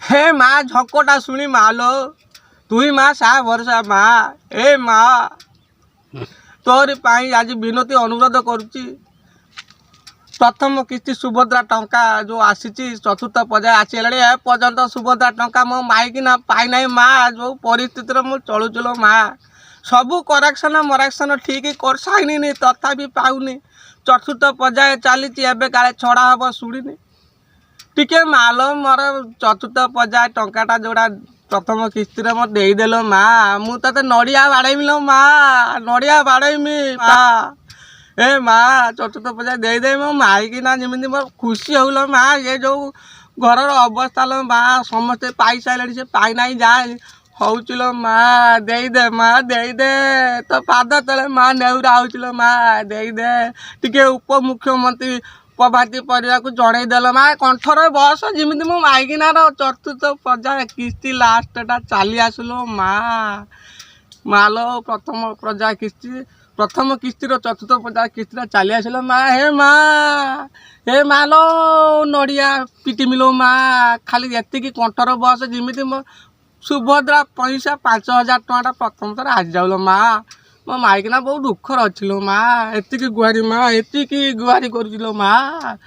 हे माँ झकोटा शुणी माँ लो तुही माँ सा भरसा माँ ए माँ तोरी पाई आज विनती अनुरोध करुच्ची प्रथम किस्ती सुभद्रा टंका जो आसी चतुर्थ पर्याय आसीगला ए पर्यंत सुभद्रा टंका मो माइकिना पाई ना माँ जो परिस्थिति मु चलुचल माँ सबू करेक्शन मरेक्शन ठीक कर साइनी तथापि पाऊनी चतुर्थ पर्याय चली काले छड़ा हम शुणी टिके माल मोर चतुर्थ पर्याय टंकाटा जोड़ा प्रथम किस्ती मत देदेल माँ मुझे नड़िया बाड़ेमी लो माँ नड़िया बाड़ेमी माँ ए माँ चतुर्थ पर्याय देदे मो माइकिना जमी मोर खुशी होल माँ ये जो घर अवस्था लो माँ समस्ते पाई सारे से पाई ना जाए हौचल माँ देदे माँ देदे तो पाद तले माँ नेउरा हौचल माँ देदे टिके उपमुख्यमंत्री प्रभाती परिया को जनईदेल माँ कंठर बस जमी मो माइकिनार चतुर्थ पर्याय किस्ती लास्टा चली आसलो माँ मालो प्रथम पर्याय किस्ती प्रथम किस्ती चतुर्थ पर्याय किस्ती चली आसलो माँ हे माँ लो नड़िया पिटिमिलो माँ खाली ये कंठर बस जमी मो सुभद्रा पैसा 5,000 टଙ୍କା प्रथम थर आज जाऊलो माँ मो माइकिना बहुत दुखर अच्छी लो माँ एति गुहारी माँ एति गुहारी कर माँ